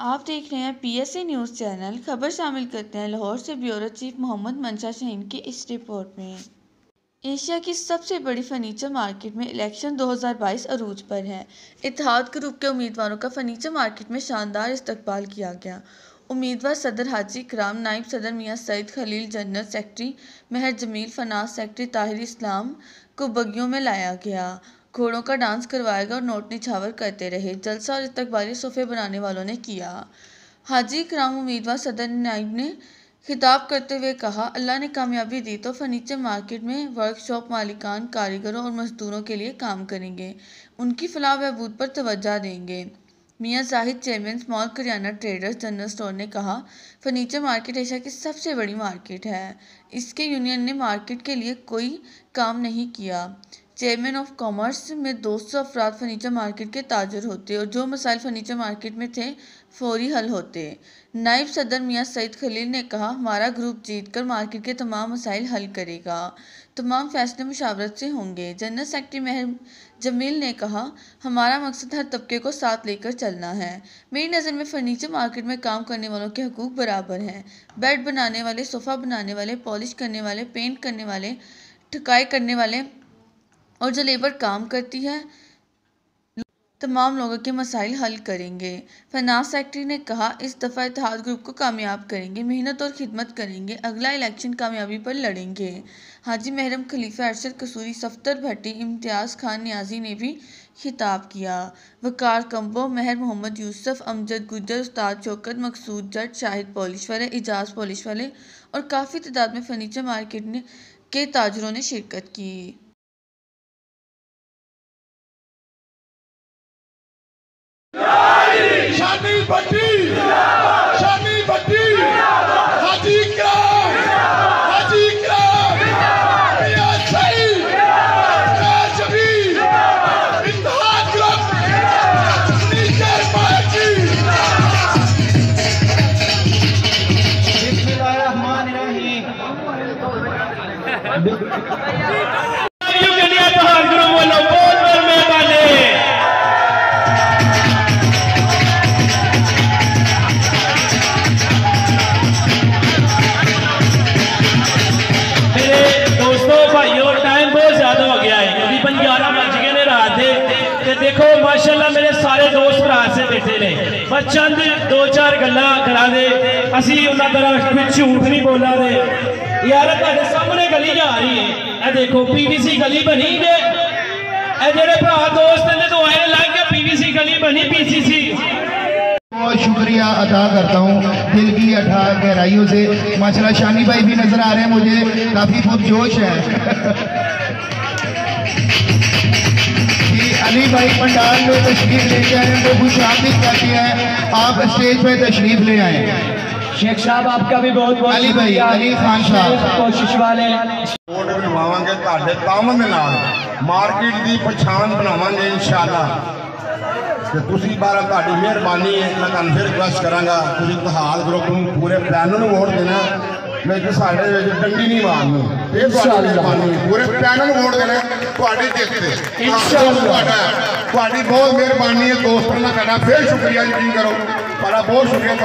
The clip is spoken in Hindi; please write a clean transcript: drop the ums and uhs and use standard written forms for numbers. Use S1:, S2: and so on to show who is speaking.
S1: आप देख रहे हैं PSA न्यूज़ चैनल। खबर शामिल करते हैं लाहौर से ब्यूरो चीफ मोहम्मद मंशा शाहीन की इस रिपोर्ट में। एशिया की सबसे बड़ी फर्नीचर मार्केट में इलेक्शन 2022 अरूज पर है। इत्तेहाद ग्रुप के उम्मीदवारों का फर्नीचर मार्केट में शानदार इस्तकबाल किया गया। उम्मीदवार सदर हाजी इकराम, नायब सदर मियां सईद खलील, जनरल सेक्रेटरी महर जमील, फनास सेक्रेटरी ताहिर इस्लाम को बगियों में लाया गया, घोड़ों का डांस करवाया गया और नोट निछावर करते रहे। जलसा और इस्तकबाली सोफे बनाने वालों ने किया। हाजी इकराम उम्मीदवार सदर नायब ने खिताब करते हुए कहा, अल्लाह ने कामयाबी दी तो फर्नीचर मार्केट में वर्कशॉप मालिकान, कारीगरों और मजदूरों के लिए काम करेंगे, उनकी फलाह बहबूद पर तवज्जो देंगे। मियां Zahid, chairman small kirana traders general store ने कहा, फर्नीचर मार्केट एशिया की सबसे बड़ी मार्केट है, इसके यूनियन ने मार्केट के लिए कोई काम नहीं किया। चेयरमैन ऑफ कॉमर्स में 200 अफराद फर्नीचर मार्केट के ताजर होते और जो मसाइल फर्नीचर मार्केट में थे फौरी हल होते। नायब सदर मियां सईद खलील ने कहा, हमारा ग्रुप जीतकर मार्केट के तमाम मसाइल हल करेगा, तमाम फैसले मुशावरत से होंगे। जनरल सेक्रेटरी महर जमील ने कहा, हमारा मकसद हर तबके को साथ लेकर चलना है। मेरी नज़र में फर्नीचर मार्केट में काम करने वालों के हकूक बराबर हैं। बेड बनाने वाले, सोफ़ा बनाने वाले, पॉलिश करने वाले, पेंट करने वाले, ठकाई करने वाले और जो लेबर काम करती है, तमाम लोगों के मसाइल हल करेंगे। फनास सेक्रेटरी ने कहा, इस दफ़ा इत्तेहाद ग्रुप को कामयाब करेंगे, मेहनत और खिदमत करेंगे, अगला इलेक्शन कामयाबी पर लड़ेंगे। हाजी महरम खलीफा, अरशद कसूरी, सफ्तर भट्टी, इम्तियाज़ खान नियाजी ने भी खिताब किया। वकार कंबो, महर मोहम्मद यूसुफ, अमजद गुजर, उस्ताद शौकत, मकसूद जट, शाहिद पॉलिश वाले, इजाज़ पॉलिश वाले और काफ़ी तादाद में फर्नीचर मार्केट के ताजरों ने शिरकत की।
S2: शानी भट्टी, शानी भट्टी, हाजी इकराम, हाजी इकराम, मियां सईद, महर जमील, इत्तेहाद ग्रुप, फर्नीचर मार्केट।
S3: बिस्मिल्लाहिर्रहमानिर्रहीम।
S4: देखो माशाल्लाह मेरे सारे दोस्त भरा से बैठे ने, बस चंद दो चार गल्ला करा दे, असी उन्होंने तरह झूठ नहीं बोला दे यार। तुहाडे सामने गली जा रही है, ए देखो PVC गली बनी जे, ए जेड़े भरा दोस्त ने तो आए लग गया PVC गली बनी PCC।
S5: बहुत शुक्रिया अदा करता हूँ दिल की अथा गहराइयों से। माशाल्लाह शानी भाई भी नजर आ रहे हैं, मुझे काफी पुरजोश है। अली भाई पंडाल में तशरीफ लेके आए, वो खुशामदीद करती है, आप स्टेज पे तशरीफ ले आए।
S3: शेख साहब आपका भी बहुत बहुत
S5: अली भाई, अली खान साहब
S3: कोशिश वाले
S2: वोट बनवावांगे तुहाडे तामन दे नाल, मार्केट की पछाण बनावांगे इंशाअल्लाह। ते तुसी बारा तुहाडी मेहरबानी है, मैं तुहानू फिर रिक्वेस्ट करांगा, तुसी इत्तेहाद ग्रुप नूं पूरे पैनल नूं वोट देना, लेकिन साढ़े डंडी नहीं मारनी, ये पूरे पैनल वोट देना तुहाडी जित ते। तुहाडी बहुत मेहरबानी है दोस्तों का, फिर शुक्रिया, यकीन करो, बड़ा बहुत शुक्रिया।